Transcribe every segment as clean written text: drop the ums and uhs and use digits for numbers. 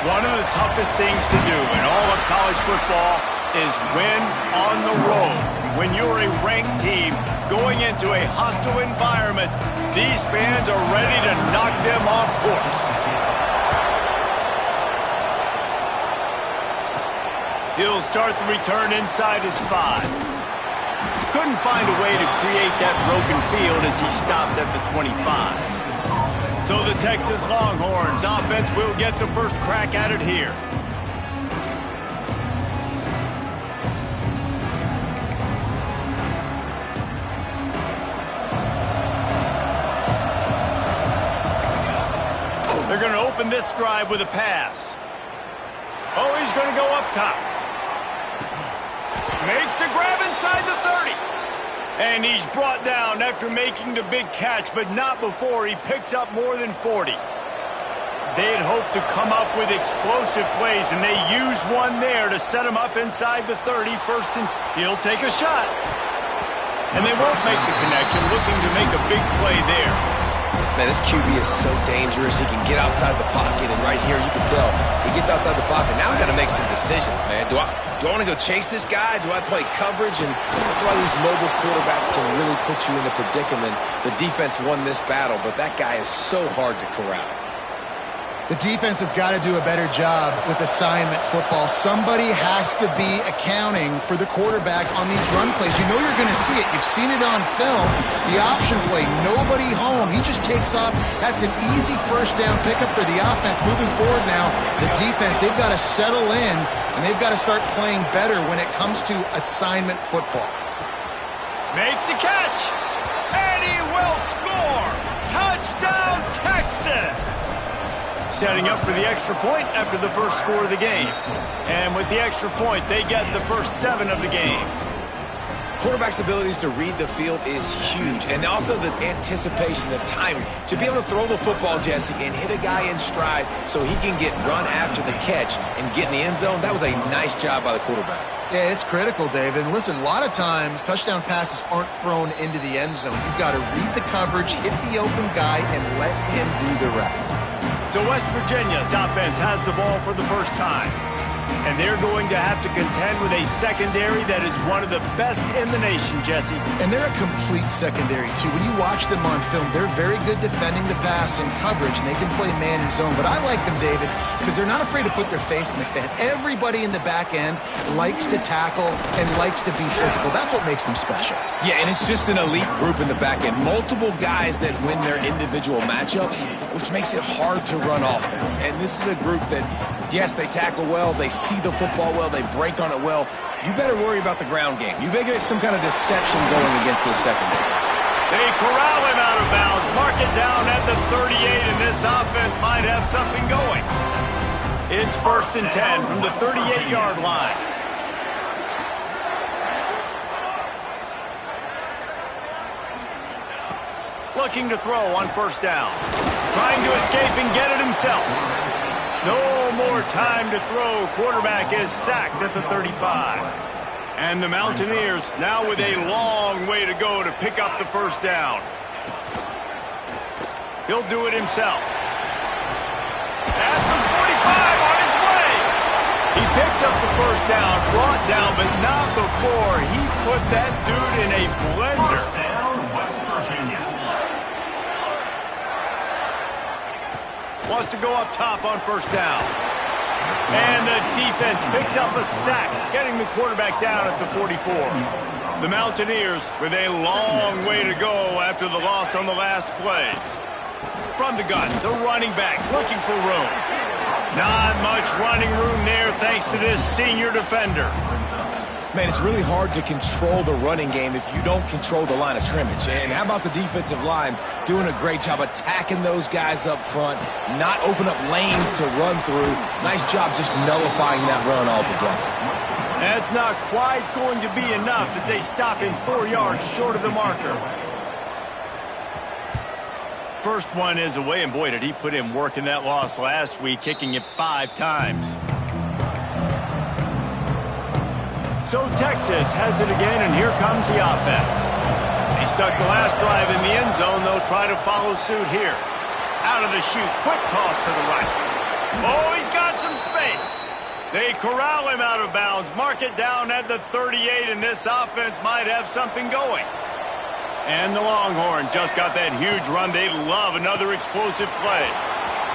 One of the toughest things to do in all of college football is win on the road. When you're a ranked team going into a hostile environment, these fans are ready to knock them off course. He'll start the return inside his 5. Couldn't find a way to create that broken field as he stopped at the 25. So the Texas Longhorns offense will get the first crack at it here. They're going to open this drive with a pass. Oh, he's going to go up top. Makes the grab inside the 30. And he's brought down after making the big catch, but not before he picks up more than 40. They had hoped to come up with explosive plays, and they used one there to set him up inside the 30. First, and he'll take a shot. And they won't make the connection, looking to make a big play there. Man, this QB is so dangerous. He can get outside the pocket, and right here you can tell he gets outside the pocket. Now I got to make some decisions, man. Do I want to go chase this guy? Do I play coverage? And that's why these mobile quarterbacks can really put you in a predicament. The defense won this battle, but that guy is so hard to corral. The defense has got to do a better job with assignment football. Somebody has to be accounting for the quarterback on these run plays. You know you're going to see it. You've seen it on film. The option play, nobody home. He just takes off. That's an easy first down pickup for the offense. Moving forward now, the defense, they've got to settle in, and they've got to start playing better when it comes to assignment football. Makes the catch, and he will score. Touchdown, Texas! Setting up for the extra point after the first score of the game. And with the extra point, they get the first 7 of the game. Quarterback's abilities to read the field is huge. And also the anticipation, the timing. To be able to throw the football, Jesse, and hit a guy in stride so he can get run after the catch and get in the end zone, that was a nice job by the quarterback. Yeah, it's critical, David. And listen, a lot of times touchdown passes aren't thrown into the end zone. You've got to read the coverage, hit the open guy, and let him do the rest. So West Virginia's offense has the ball for the first time. And they're going to have to contend with a secondary that is one of the best in the nation, Jesse. And they're a complete secondary, too. When you watch them on film, they're very good defending the pass and coverage, and they can play man and zone. But I like them, David, because they're not afraid to put their face in the fan. Everybody in the back end likes to tackle and likes to be physical. That's what makes them special. Yeah, and it's just an elite group in the back end. Multiple guys that win their individual matchups, which makes it hard to run offense. And this is a group that, yes, they tackle well, they see the football well, they break on it well. You better worry about the ground game. You better get some kind of deception going against this secondary. They corral him out of bounds, mark it down at the 38, and this offense might have something going. It's 1st and 10 from the 38-yard line. Looking to throw on 1st down. Trying to escape and get it himself. No more time to throw. Quarterback is sacked at the 35. And the Mountaineers now with a long way to go to pick up the 1st down. He'll do it himself. At the 45 on his way. He picks up the 1st down, brought down, but not before he put that dude in a blender. First down, West Virginia. Wants to go up top on 1st down. And the defense picks up a sack, getting the quarterback down at the 44. The Mountaineers with a long way to go after the loss on the last play. From the gun, the running back looking for room. Not much running room there thanks to this senior defender. Man, it's really hard to control the running game if you don't control the line of scrimmage. And how about the defensive line doing a great job attacking those guys up front, not open up lanes to run through. Nice job just nullifying that run altogether. That's not quite going to be enough as they stop him 4 yards short of the marker. First one is away, and boy, did he put in work in that loss last week, kicking it 5 times. So Texas has it again, and here comes the offense. They stuck the last drive in the end zone. They'll try to follow suit here. Out of the chute, quick toss to the right. Oh, he's got some space. They corral him out of bounds, mark it down at the 38, and this offense might have something going. And the Longhorns just got that huge run. They love another explosive play.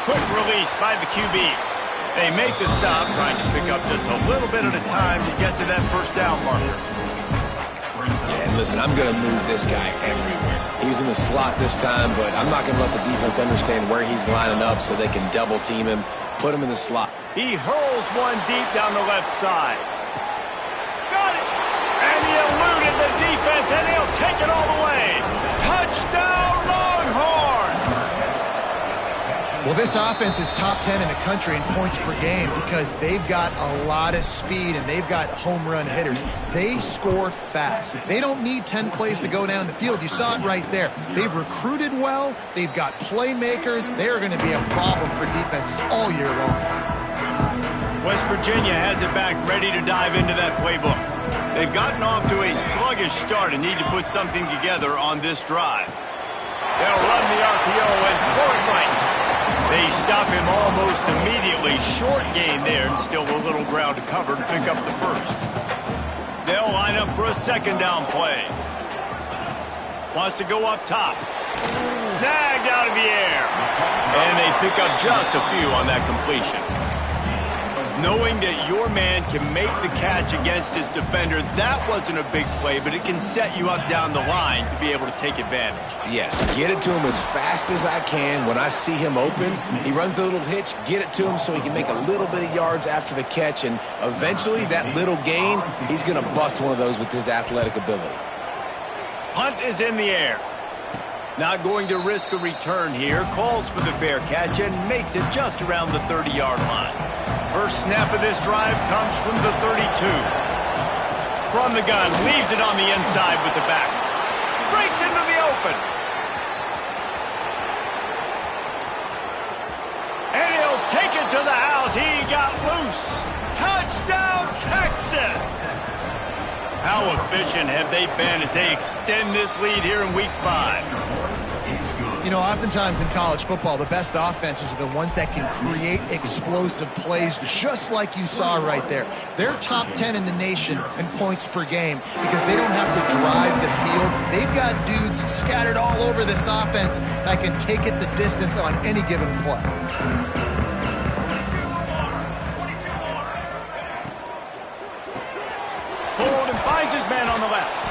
Quick release by the QB. They make the stop, trying to pick up just a little bit at a time to get to that first down marker. Yeah, and listen, I'm going to move this guy everywhere. He was in the slot this time, but I'm not going to let the defense understand where he's lining up so they can double team him, put him in the slot. He hurls one deep down the left side. Got it! And he eluded the defense, and he'll take it all the way. Touchdown, Longhorns! Well, this offense is top 10 in the country in points per game because they've got a lot of speed and they've got home run hitters. They score fast. They don't need 10 plays to go down the field. You saw it right there. They've recruited well. They've got playmakers. They're going to be a problem for defenses all year long. West Virginia has it back, ready to dive into that playbook. They've gotten off to a sluggish start and need to put something together on this drive. They'll run the RPO and throw it right. They stop him almost immediately. Short gain there and still a little ground to cover to pick up the first. They'll line up for a second down play. Wants to go up top. Snagged out of the air. And they pick up just a few on that completion. Knowing that your man can make the catch against his defender, that wasn't a big play, but it can set you up down the line to be able to take advantage. Yes, get it to him as fast as I can. When I see him open, he runs the little hitch, get it to him so he can make a little bit of yards after the catch, and eventually that little gain, he's going to bust one of those with his athletic ability. Punt is in the air. Not going to risk a return here. Calls for the fair catch and makes it just around the 30-yard line. First snap of this drive comes from the 32. From the gun, leaves it on the inside with the back. Breaks into the open. And he'll take it to the house. He got loose. Touchdown, Texas! How efficient have they been as they extend this lead here in Week 5? You know, oftentimes in college football, the best offenses are the ones that can create explosive plays just like you saw right there. They're top 10 in the nation in points per game because they don't have to drive the field. They've got dudes scattered all over this offense that can take it the distance on any given play. Forward and finds his man on the left.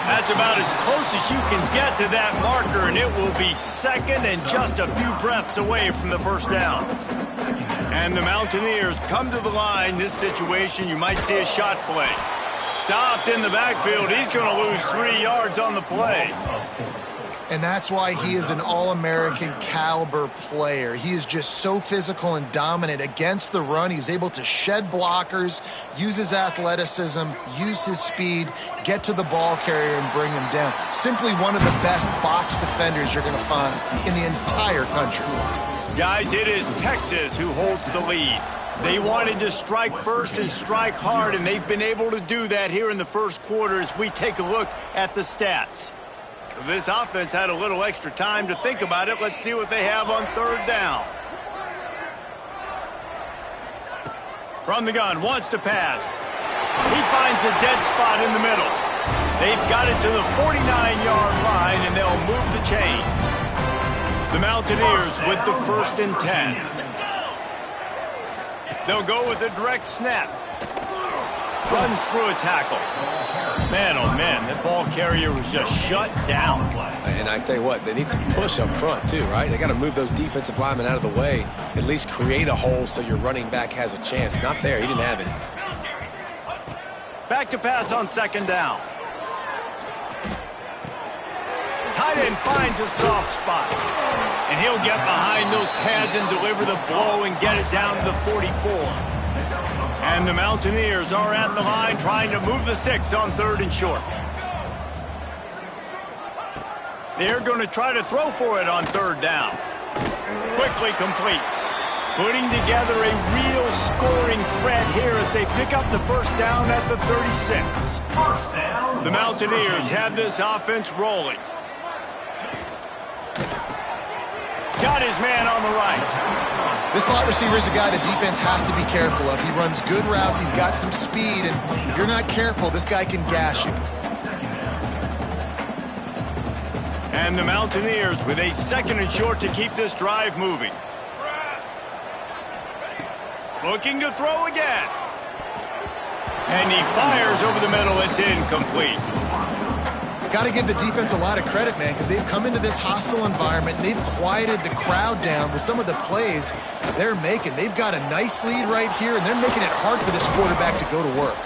That's about as close as you can get to that marker, and it will be second and just a few breaths away from the first down. And the Mountaineers come to the line. This situation, you might see a shot play. Stopped in the backfield. He's going to lose 3 yards on the play. And that's why he is an All-American caliber player. He is just so physical and dominant against the run. He's able to shed blockers, use his athleticism, use his speed, get to the ball carrier and bring him down. Simply one of the best box defenders you're going to find in the entire country. Guys, it is Texas who holds the lead. They wanted to strike first and strike hard, and they've been able to do that here in the first quarter as we take a look at the stats. This offense had a little extra time to think about it. Let's see what they have on third down. From the gun, wants to pass. He finds a dead spot in the middle. They've got it to the 49-yard line, and they'll move the chains. The Mountaineers with the 1st and 10. They'll go with a direct snap. Runs through a tackle. Man, oh man, that ball carrier was just shut down. And I tell you what, they need some push up front too, right? They got to move those defensive linemen out of the way, at least create a hole so your running back has a chance. Not there, he didn't have any. Back to pass on second down. Tight end finds a soft spot. And he'll get behind those pads and deliver the blow and get it down to the 44. And the Mountaineers are at the line trying to move the sticks on 3rd and short. They're going to try to throw for it on 3rd down. Quickly complete. Putting together a real scoring threat here as they pick up the first down at the 36. The Mountaineers have this offense rolling. Got his man on the right. This slot receiver is a guy the defense has to be careful of. He runs good routes. He's got some speed, and if you're not careful, this guy can gash you. And the Mountaineers with a 2nd and short to keep this drive moving. Looking to throw again. And he fires over the middle. It's incomplete. Got to give the defense a lot of credit, man, because they've come into this hostile environment and they've quieted the crowd down with some of the plays they're making. They've got a nice lead right here, and they're making it hard for this quarterback to go to work.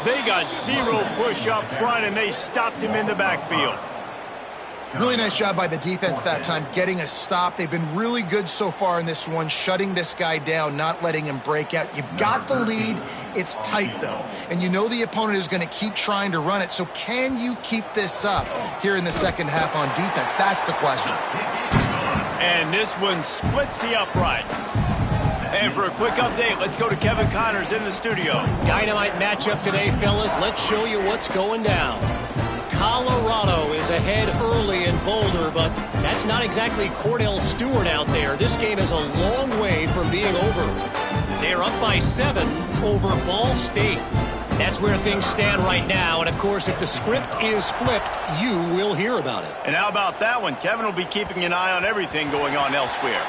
They got 0 push up front, and they stopped him in the backfield. Really nice job by the defense that time, getting a stop. They've been really good so far in this one, shutting this guy down, not letting him break out. You've got the lead. It's tight, though. And you know the opponent is going to keep trying to run it. So can you keep this up here in the second half on defense? That's the question. And this one splits the uprights. And for a quick update, let's go to Kevin Connors in the studio. Dynamite matchup today, fellas. Let's show you what's going down. Colorado is ahead early in Boulder, but that's not exactly Cordell Stewart out there. This game is a long way from being over. They're up by 7 over Ball State. That's where things stand right now, and of course, if the script is flipped, you will hear about it. And how about that one? Kevin will be keeping an eye on everything going on elsewhere.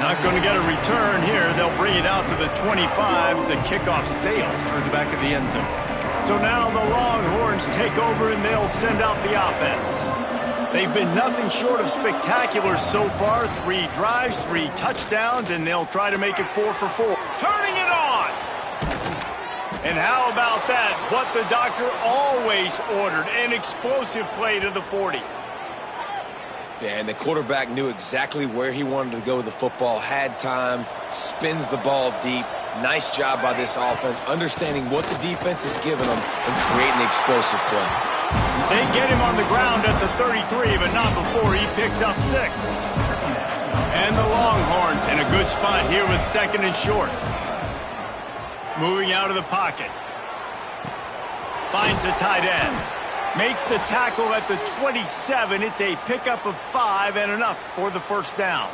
Not going to get a return here. They'll bring it out to the 25 as a kickoff sails through the back of the end zone. So now the Longhorns take over and they'll send out the offense. They've been nothing short of spectacular so far. 3 drives, 3 touchdowns, and they'll try to make it 4 for 4. Turning it on! And how about that? What the doctor always ordered, an explosive play to the 40. Yeah, and the quarterback knew exactly where he wanted to go with the football, had time, spins the ball deep. Nice job by this offense, understanding what the defense is giving them and creating the explosive play. They get him on the ground at the 33, but not before he picks up 6. And the Longhorns in a good spot here with 2nd and short. Moving out of the pocket. Finds the tight end. Makes the tackle at the 27. It's a pickup of 5 and enough for the first down.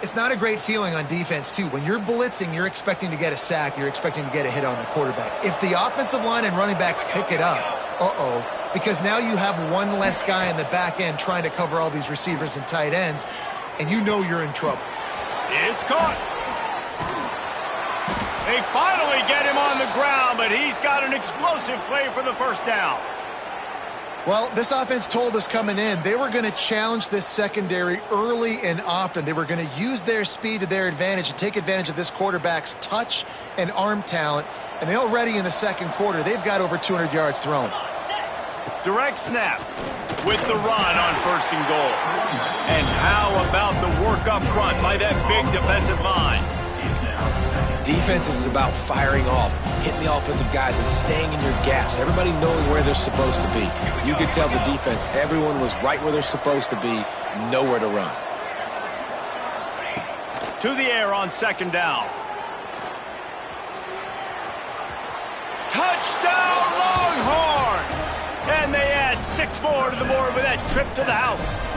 It's not a great feeling on defense, too. When you're blitzing, you're expecting to get a sack. You're expecting to get a hit on the quarterback. If the offensive line and running backs pick it up, because now you have one less guy in the back end trying to cover all these receivers and tight ends, and you know you're in trouble. It's caught. They finally get him on the ground, but he's got an explosive play for the first down. Well, this offense told us coming in they were going to challenge this secondary early and often. They were going to use their speed to their advantage and take advantage of this quarterback's touch and arm talent. And already in the second quarter, they've got over 200 yards thrown. Direct snap with the run on 1st and goal. And how about the work up front by that big defensive line? Defense is about firing off, hitting the offensive guys, and staying in your gaps. Everybody knowing where they're supposed to be. You could tell the defense, everyone was right where they're supposed to be, nowhere to run. To the air on 2nd down. Touchdown, Longhorns! And they add 6 more to the board with that trip to the house.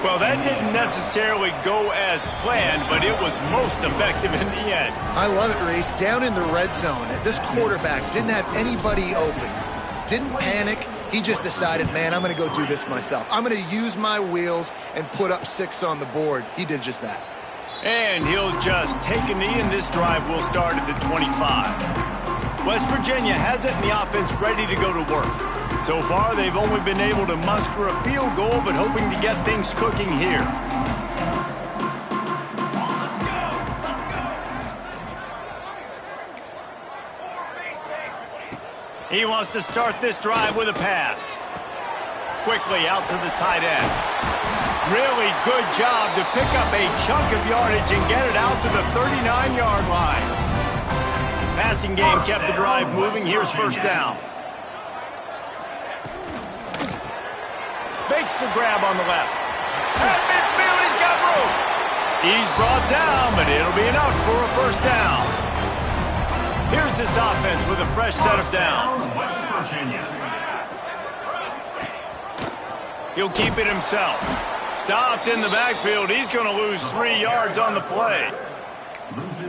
Well, that didn't necessarily go as planned, but it was most effective in the end. I love it, Reese. Down in the red zone, this quarterback didn't have anybody open. Didn't panic. He just decided, man, I'm going to go do this myself. I'm going to use my wheels and put up 6 on the board. He did just that. And he'll just take a knee, and this drive will start at the 25. West Virginia has it in the offense ready to go to work. So far, they've only been able to muster a field goal, but hoping to get things cooking here. He wants to start this drive with a pass. Quickly out to the tight end. Really good job to pick up a chunk of yardage and get it out to the 39-yard line. Passing game kept the drive moving. Here's 1st down. Makes the grab on the left. At midfield, he's got room. He's brought down, but it'll be enough for a 1st down. Here's this offense with a fresh set of downs. West Virginia. He'll keep it himself. Stopped in the backfield. He's going to lose 3 yards on the play.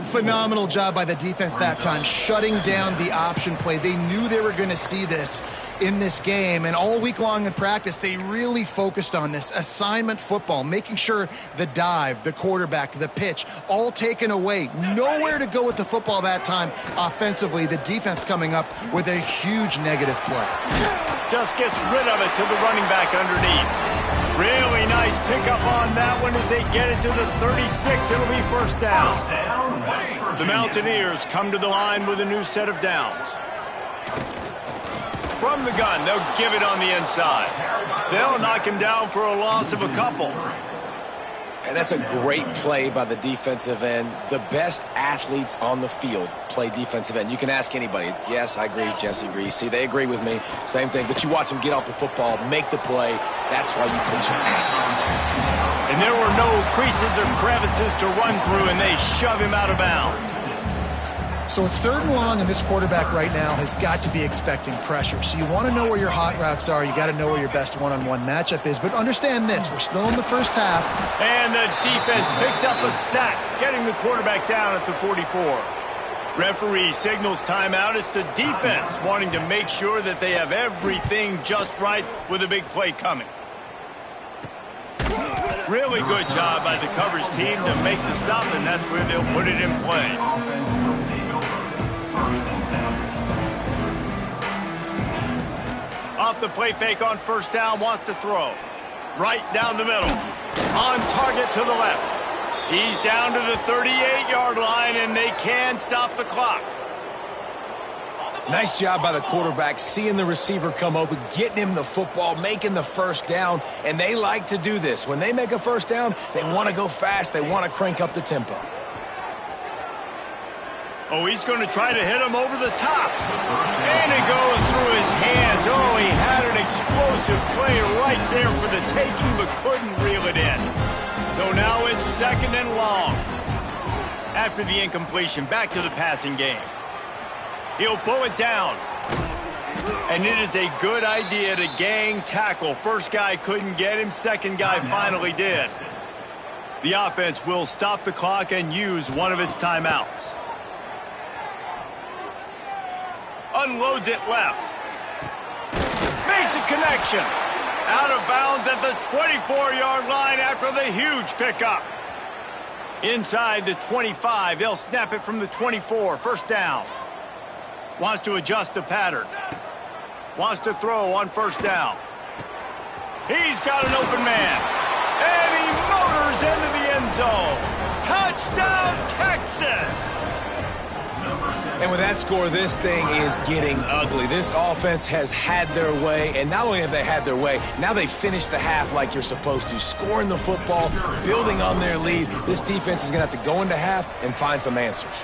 Phenomenal job by the defense that time, shutting down the option play. They knew they were going to see this in this game, and all week long in practice, they really focused on this assignment football, making sure the dive, the quarterback, the pitch, all taken away. Nowhere to go with the football that time offensively. The defense coming up with a huge negative play. Just gets rid of it to the running back underneath. Really nice pickup on that one as they get it to the 36. It'll be first down. The Mountaineers come to the line with a new set of downs. From the gun, they'll give it on the inside. They'll knock him down for a loss of a couple. And that's a great play by the defensive end. The best athletes on the field play defensive end. You can ask anybody. Yes, I agree. Jesse agrees. See, they agree with me. Same thing. But you watch them get off the football, make the play. That's why you put your athletes there. And there were no creases or crevices to run through, and they shove him out of bounds. So it's 3rd and long, and this quarterback right now has got to be expecting pressure. So you want to know where your hot routes are. You got to know where your best one-on-one matchup is. But understand this, we're still in the first half. And the defense picks up a sack, getting the quarterback down at the 44. Referee signals timeout. It's the defense wanting to make sure that they have everything just right with a big play coming. Really good job by the coverage team to make the stop, and that's where they'll put it in play. Off the play fake on first down, wants to throw. Right down the middle. On target to the left. He's down to the 38-yard line, and they can stop the clock. Nice job by the quarterback, seeing the receiver come open, getting him the football, making the first down, and they like to do this. When they make a first down, they want to go fast. They want to crank up the tempo. Oh, he's going to try to hit him over the top. And it goes through his hands. Oh, he had an explosive play right there for the taking, but couldn't reel it in. So now it's 2nd and long. After the incompletion, back to the passing game. He'll pull it down. And it is a good idea to gang tackle. First guy couldn't get him. Second guy finally did. The offense will stop the clock and use one of its timeouts. Unloads it left. Makes a connection. Out of bounds at the 24-yard line after the huge pickup. Inside the 25, they'll snap it from the 24. First down. Wants to adjust the pattern. Wants to throw on first down. He's got an open man. And he motors into the end zone. Touchdown, Texas! And with that score, this thing is getting ugly. This offense has had their way, and not only have they had their way, now they finished the half like you're supposed to, scoring the football, building on their lead. This defense is going to have to go into half and find some answers.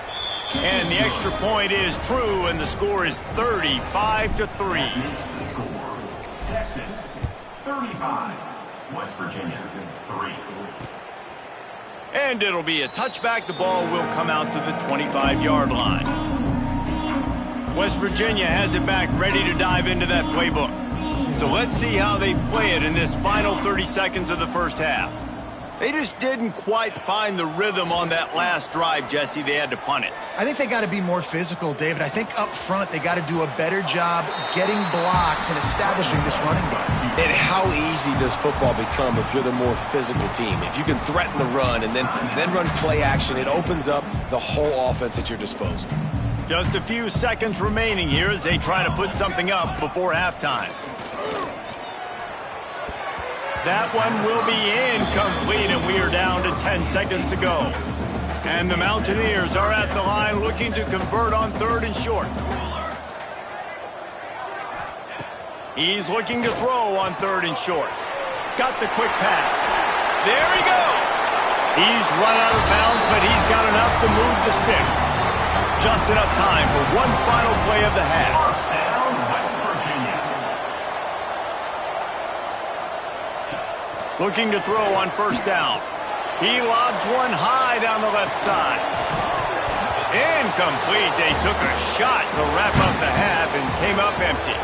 And the extra point is true, and the score is 35-3. Texas, 35. West Virginia, 3. And it'll be a touchback. The ball will come out to the 25-yard line. West Virginia has it back, ready to dive into that playbook. So let's see how they play it in this final 30 seconds of the first half. They just didn't quite find the rhythm on that last drive, Jesse. They had to punt it. I think they got to be more physical, David. I think up front they got to do a better job getting blocks and establishing this running game. And how easy does football become if you're the more physical team? If you can threaten the run and then run play action, it opens up the whole offense at your disposal. Just a few seconds remaining here as they try to put something up before halftime. That one will be incomplete, and we are down to 10 seconds to go. And the Mountaineers are at the line looking to convert on 3rd and short. He's looking to throw on 3rd and short. Got the quick pass. There he goes. He's run out of bounds, but he's got enough to move the sticks. Just enough time for one final play of the half. First down, West Virginia. Looking to throw on first down. He lobs one high down the left side. Incomplete. They took a shot to wrap up the half and came up empty.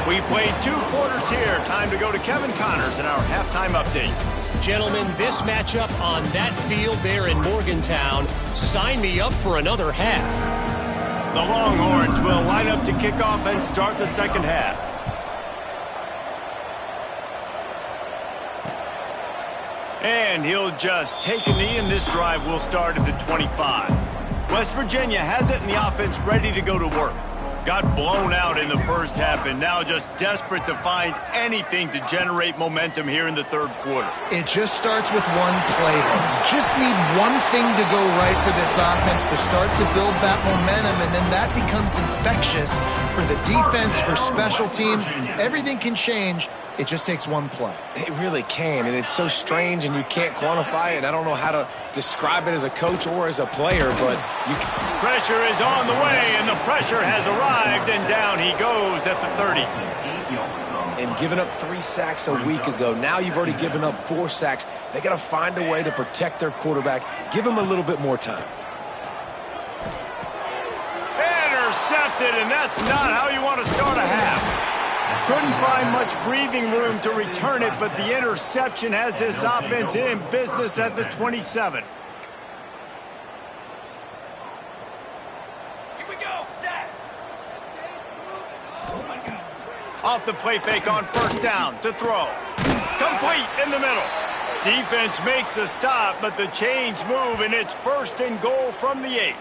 We played 2 quarters here. Time to go to Kevin Connors in our halftime update. gentlemen, this matchup on that field there in Morgantown, sign me up for another half. The Longhorns will line up to kick off and start the second half. And he'll just take a knee, and this drive will start at the 25. West Virginia has it in the offense ready to go to work. Got blown out in the first half and now just desperate to find anything to generate momentum here in the third quarter. It just starts with one play, though. You just need one thing to go right for this offense to start to build that momentum, and then that becomes infectious for the defense, for special teams. Everything can change. It just takes one play. It really can, and it's so strange, and you can't quantify it. I don't know how to describe it as a coach or as a player, but you can. Pressure is on the way, and the pressure has arrived, and down he goes at the 30. And giving up 3 sacks a week ago. Now you've already given up 4 sacks. They got to find a way to protect their quarterback. Give him a little bit more time. Intercepted, and that's not how you want to start a half. Couldn't find much breathing room to return it, but the interception has this offense in business at the 27. Here we go, set. Off the play fake on first down to throw. Complete in the middle. Defense makes a stop, but the chains move, and it's first and goal from the 8.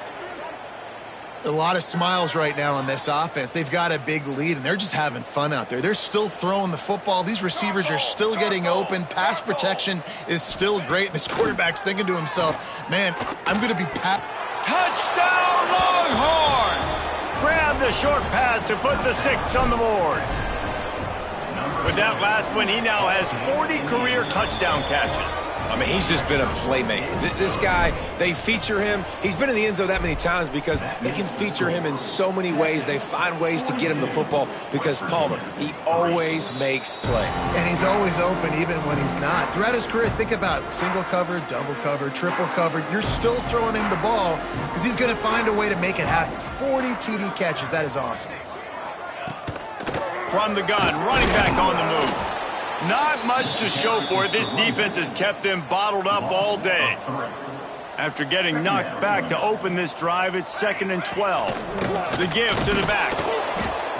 A lot of smiles right now on this offense. They've got a big lead, and they're just having fun out there. They're still throwing the football. These receivers are still getting open. Pass protection is still great. This quarterback's thinking to himself, man, I'm going to be Touchdown, Longhorns! Grab the short pass to put the 6 on the board. With that last one, he now has 40 career touchdown catches. I mean, he's just been a playmaker. This guy, they feature him. He's been in the end zone that many times because they can feature him in so many ways. They find ways to get him the football because Palmer, he always makes plays. And he's always open even when he's not. Throughout his career, think about single covered, double covered, triple covered. You're still throwing him the ball because he's going to find a way to make it happen. 40 TD catches. That is awesome. From the gun, running back on the move. Not much to show for it. This defense has kept them bottled up all day. After getting knocked back to open this drive, it's 2nd and 12. The give to the back.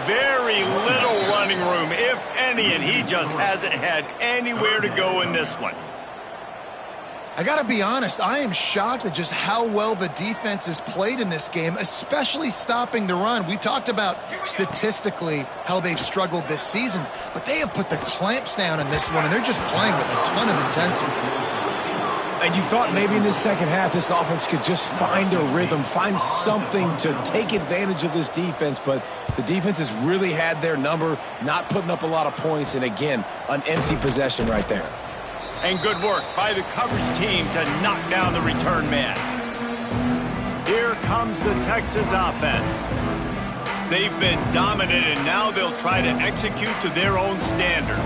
Very little running room, if any, and he just hasn't had anywhere to go in this one. I got to be honest, I am shocked at just how well the defense has played in this game, especially stopping the run. We talked about statistically how they've struggled this season, but they have put the clamps down in this one, and they're just playing with a ton of intensity. And you thought maybe in this second half this offense could just find a rhythm, find something to take advantage of this defense, but the defense has really had their number, not putting up a lot of points, and again, an empty possession right there. And good work by the coverage team to knock down the return man. Here comes the Texas offense. They've been dominant, and now they'll try to execute to their own standard.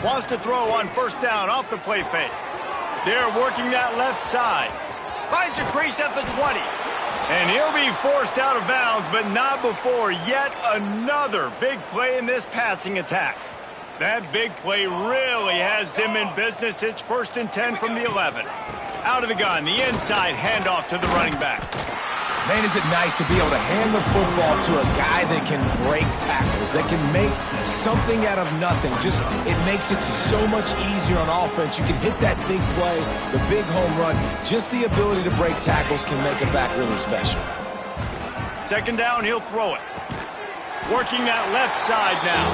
Wants to throw on first down off the play fake. They're working that left side. Finds a crease at the 20. And he'll be forced out of bounds, but not before yet another big play in this passing attack. That big play really has them in business. It's 1st and 10 from the 11. Out of the gun, the inside handoff to the running back. Man, is it nice to be able to hand the football to a guy that can break tackles, that can make something out of nothing. Just, it makes it so much easier on offense. You can hit that big play, the big home run. Just the ability to break tackles can make a back really special. 2nd down, he'll throw it. Working that left side now.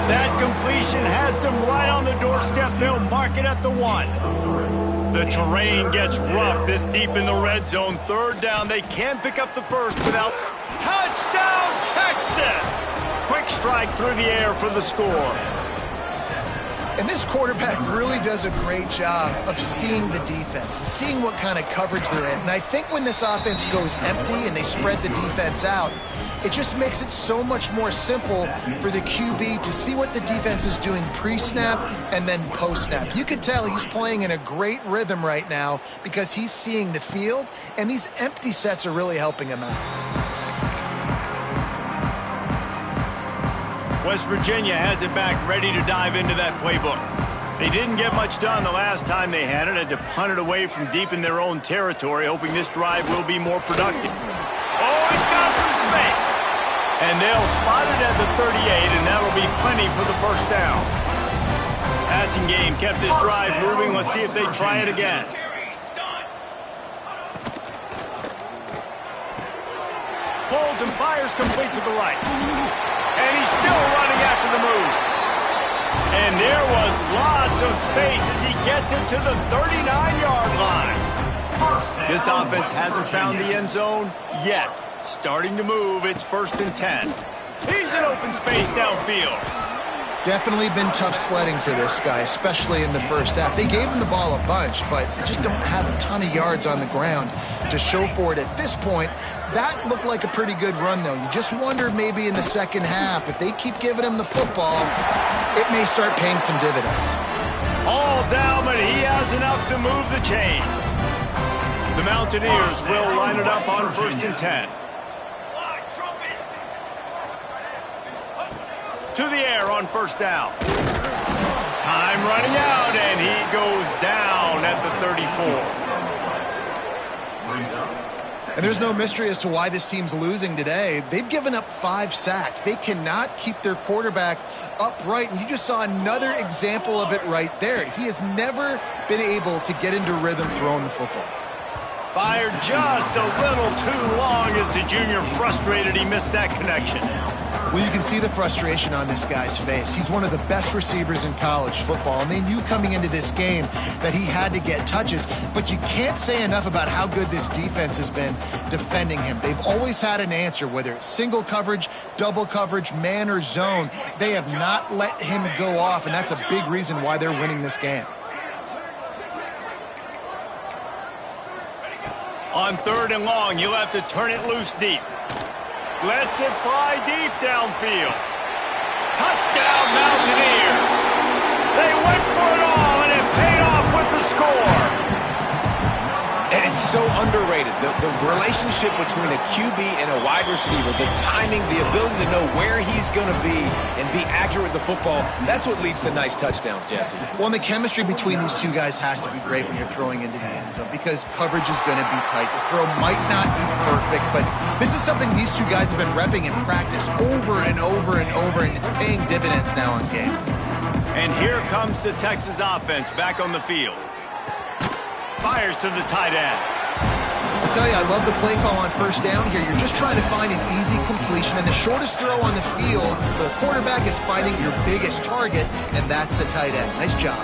That completion has them right on the doorstep. They'll mark it at the 1. The terrain gets rough this deep in the red zone. 3rd down, they can pick up the first without... Touchdown, Texas! Quick strike through the air for the score. And this quarterback really does a great job of seeing the defense, seeing what kind of coverage they're in. And I think when this offense goes empty and they spread the defense out, it just makes it so much more simple for the QB to see what the defense is doing pre-snap and then post-snap. You could tell he's playing in a great rhythm right now because he's seeing the field, and these empty sets are really helping him out. West Virginia has it back, ready to dive into that playbook. They didn't get much done the last time they had it. Had to punt it away from deep in their own territory, hoping this drive will be more productive. Oh, he's got some space. And they'll spot it at the 38, and that'll be plenty for the first down. Passing game kept this drive moving. Let's see if they try it again. Pulls and fires complete to the right. And he's still running after the move. And there was lots of space as he gets it to the 39-yard line. This offense hasn't found the end zone yet. Starting to move, it's 1st and 10. He's in open space downfield. Definitely been tough sledding for this guy, especially in the first half. They gave him the ball a bunch, but they just don't have a ton of yards on the ground to show for it at this point. That looked like a pretty good run, though. You just wonder maybe in the second half, if they keep giving him the football, it may start paying some dividends. All down, but he has enough to move the chains. The Mountaineers will line it up on 1st and 10. To the air on 1st down. Time running out, and he goes down at the 34. And there's no mystery as to why this team's losing today. They've given up 5 sacks. They cannot keep their quarterback upright, and you just saw another example of it right there. He has never been able to get into rhythm throwing the football. Fired just a little too long as the junior frustrated he missed that connection. Well, you can see the frustration on this guy's face. He's one of the best receivers in college football, and they knew coming into this game that he had to get touches, but you can't say enough about how good this defense has been defending him. They've always had an answer, whether it's single coverage, double coverage, man or zone. They have not let him go off, and that's a big reason why they're winning this game. On 3rd and long, you'll have to turn it loose deep. Lets it fly deep downfield. Touchdown, Mountaineers. They went for it all, and it paid off with the score. And it's so underrated. The relationship between a QB and a wide receiver, the timing, the ability to know where he's going to be and be accurate with the football, that's what leads to nice touchdowns, Jesse. Well, and the chemistry between these two guys has to be great when you're throwing into the end zone because coverage is going to be tight. The throw might not be perfect, but this is something these two guys have been repping in practice over and over and over, and it's paying dividends now on game. And here comes the Texas offense back on the field. Fires to the tight end. I'll tell you, I love the play call on 1st down here. You're just trying to find an easy completion, and the shortest throw on the field for the quarterback is finding your biggest target, and that's the tight end. Nice job.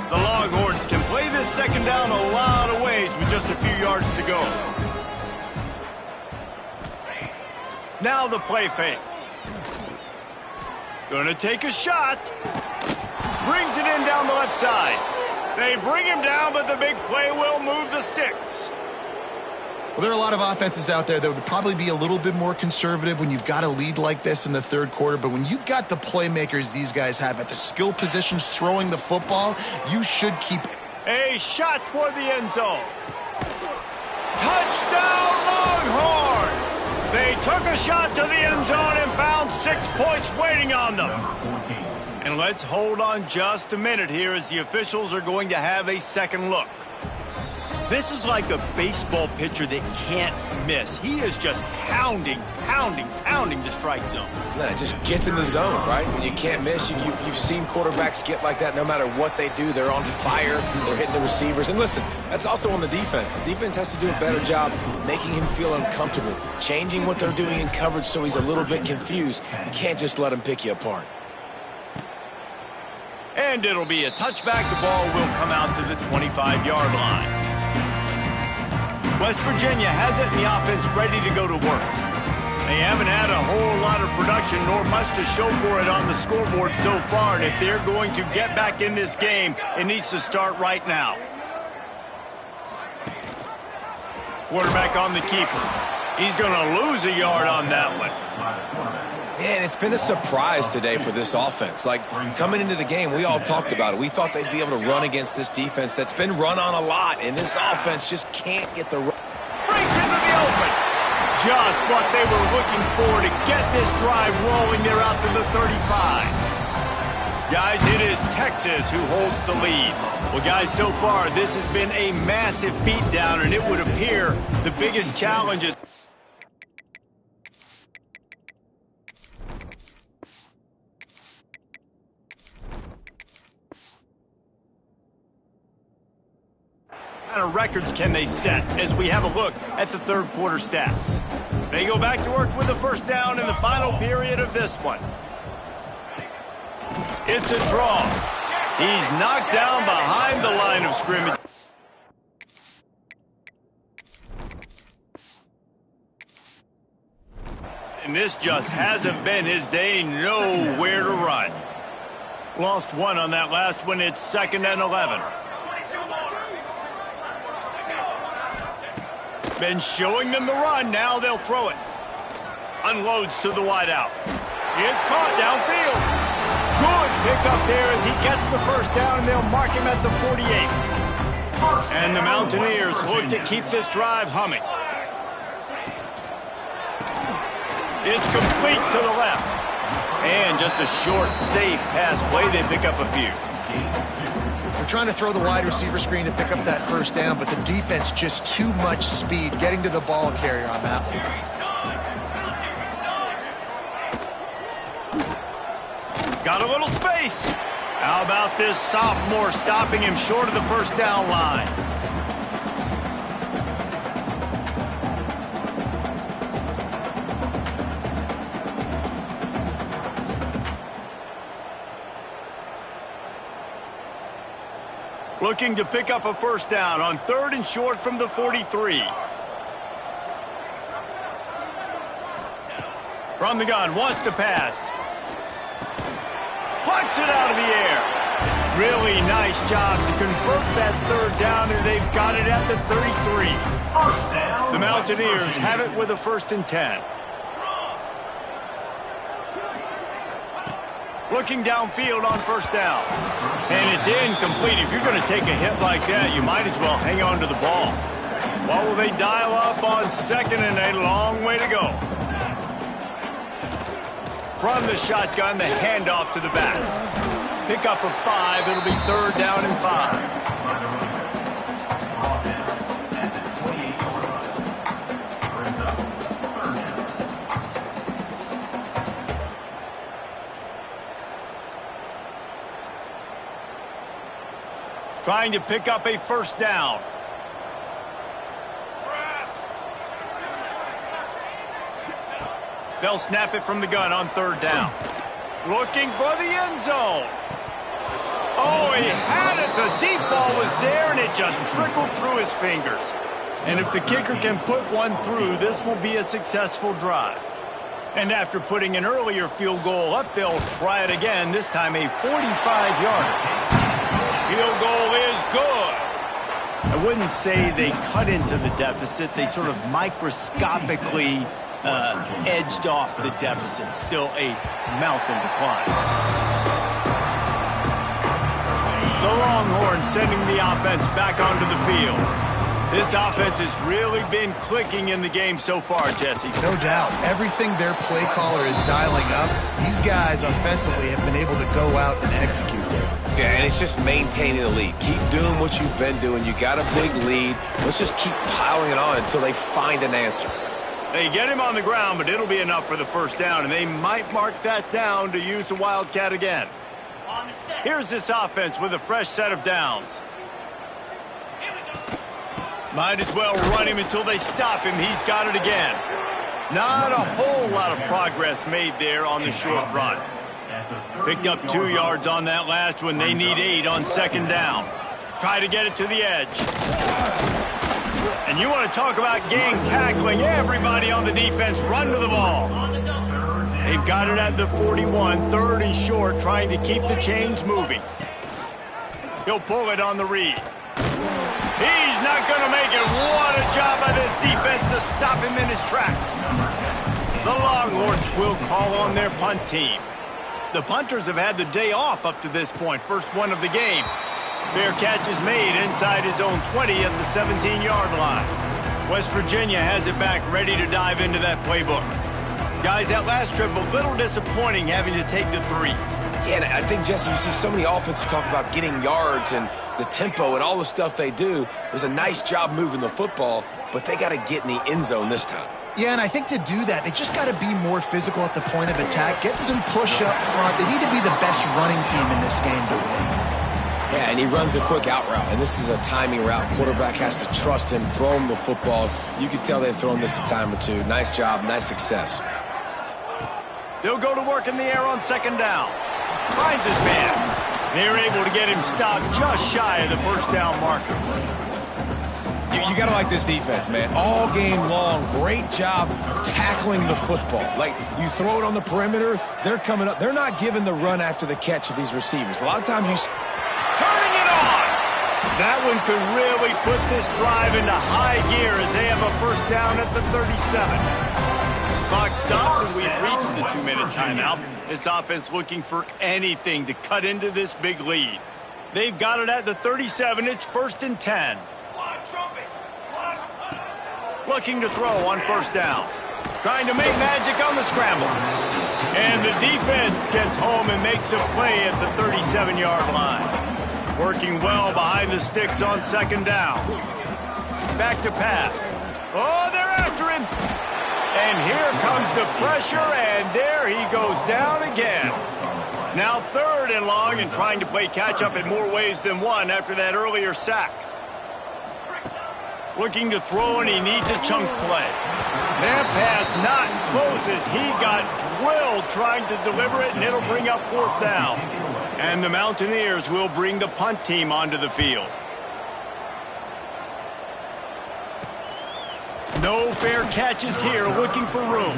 The Longhorns can play this 2nd down a lot of ways with just a few yards to go. Now the play fake. Gonna take a shot. Brings it in down the left side. They bring him down, but the big play will move the sticks. Well, there are a lot of offenses out there that would probably be a little bit more conservative when you've got a lead like this in the 3rd quarter, but when you've got the playmakers these guys have at the skill positions throwing the football, you should keep it. A shot toward the end zone. Touchdown, Longhorns! They took a shot to the end zone and found 6 points waiting on them. And let's hold on just a minute here as the officials are going to have a second look. This is like a baseball pitcher that can't miss. He is just pounding the strike zone. It just gets in the zone, right? When you can't miss, you've seen quarterbacks get like that no matter what they do. They're on fire. They're hitting the receivers. And listen, that's also on the defense. The defense has to do a better job making him feel uncomfortable, changing what they're doing in coverage so he's a little bit confused. You can't just let him pick you apart. And it'll be a touchback. The ball will come out to the 25-yard line. West Virginia has it and the offense ready to go to work. They haven't had a whole lot of production nor much to show for it on the scoreboard so far, and if they're going to get back in this game, it needs to start right now. Quarterback on the keeper. He's going to lose a yard on that one. Man, it's been a surprise today for this offense. Like, coming into the game, we all talked about it. We thought they'd be able to run against this defense that's been run on a lot, and this offense just can't get the run. Brings into the open. Just what they were looking for to get this drive rolling. They're out to the 35. Guys, it is Texas who holds the lead. Well, guys, so far, this has been a massive beatdown, and it would appear the biggest challenge is what kind of records can they set as we have a look at the third quarter stats. They go back to work with the first down in the final period of this one. It's a draw. He's knocked down behind the line of scrimmage. And this just hasn't been his day. Nowhere to run. Lost one on that last one. It's 2nd and 11. Been showing them the run. Now they'll throw it. Unloads to the wideout. It's caught downfield. Good pick up there as he gets the first down, and they'll mark him at the 48. And the Mountaineers look to keep this drive humming. It's complete to the left. And just a short, safe pass play. They pick up a few. They're trying to throw the wide receiver screen to pick up that first down, but the defense just too much speed getting to the ball carrier on that one. Got a little space. How about this sophomore stopping him short of the first down line? Looking to pick up a first down on 3rd and short from the 43. From the gun, wants to pass. Plucks it out of the air. Really nice job to convert that 3rd down, and they've got it at the 33. The Mountaineers have it with a 1st and 10. Looking downfield on first down. And it's incomplete. If you're going to take a hit like that, you might as well hang on to the ball. What will they dial up on 2nd and a long way to go? From the shotgun, the handoff to the back. Pick up of 5. It'll be 3rd down and 5. Trying to pick up a first down. They'll snap it from the gun on 3rd down. Looking for the end zone. Oh, he had it. The deep ball was there, and it just trickled through his fingers. And if the kicker can put one through, this will be a successful drive. And after putting an earlier field goal up, they'll try it again, this time a 45-yarder. Field goal is good. I wouldn't say they cut into the deficit. They sort of microscopically edged off the deficit. Still a mountain to climb. The Longhorns sending the offense back onto the field. This offense has really been clicking in the game so far, Jesse. No doubt. Everything their play caller is dialing up, these guys offensively have been able to go out and execute it. Yeah, and it's just maintaining the lead. Keep doing what you've been doing. You got a big lead. Let's just keep piling it on until they find an answer. They get him on the ground, but it'll be enough for the first down, and they might mark that down to use the Wildcat again. Here's this offense with a fresh set of downs. Might as well run him until they stop him. He's got it again. Not a whole lot of progress made there on the short run. Picked up 2 yards on that last one. They need 8 on 2nd down. Try to get it to the edge. And you want to talk about gang tackling. Everybody on the defense run to the ball. They've got it at the 41, 3rd and short, trying to keep the chains moving. He'll pull it on the read. He's not going to make it. What a job by this defense to stop him in his tracks. The Longhorns will call on their punt team. The punters have had the day off up to this point. First one of the game. Fair catch is made inside his own 20 at the 17-yard line. West Virginia has it back, ready to dive into that playbook. Guys, that last trip, a little disappointing having to take the 3. Yeah, and I think, Jesse, you see so many offenses talk about getting yards and the tempo and all the stuff they do. It was a nice job moving the football, but they got to get in the end zone this time. Yeah, and I think to do that, they just got to be more physical at the point of attack, get some push up front. They need to be the best running team in this game to win. Yeah, and he runs a quick out route, and this is a timing route. Quarterback has to trust him, throw him the football. You can tell they've thrown this a time or two. Nice job, nice success. They'll go to work in the air on second down. Finds his man. They're able to get him stopped just shy of the first down marker. You got to like this defense, man. All game long, great job tackling the football. Like, you throw it on the perimeter, they're coming up. They're not giving the run after the catch to these receivers. A lot of times you... Turning it on! That one could really put this drive into high gear as they have a first down at the 37. Clock stops and we've reached the 2-minute timeout. This offense looking for anything to cut into this big lead. They've got it at the 37. It's 1st and 10. Looking to throw on first down. Trying to make magic on the scramble. And the defense gets home and makes a play at the 37-yard line. Working well behind the sticks on second down. Back to pass. Oh, they're after him. And here comes the pressure, and there he goes down again. Now 3rd and long and trying to play catch-up in more ways than one after that earlier sack. Looking to throw, and he needs a chunk play. That pass not close as he got drilled trying to deliver it, and it'll bring up 4th down. And the Mountaineers will bring the punt team onto the field. No fair catches here, looking for room.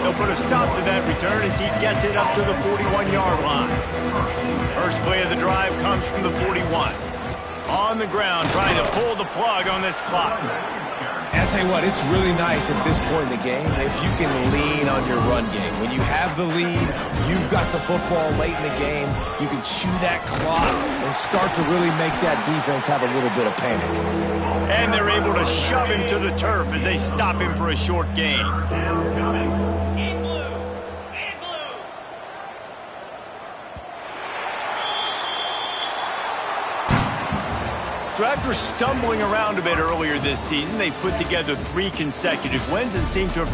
They'll put a stop to that return as he gets it up to the 41-yard line. First play of the drive comes from the 41. On the ground, trying to pull the plug on this clock. And I'll tell you what, it's really nice at this point in the game if you can lean on your run game. When you have the lead, you've got the football late in the game, you can chew that clock and start to really make that defense have a little bit of panic. And they're able to shove him to the turf as they stop him for a short gain. So after stumbling around a bit earlier this season, they put together 3 consecutive wins and seem to have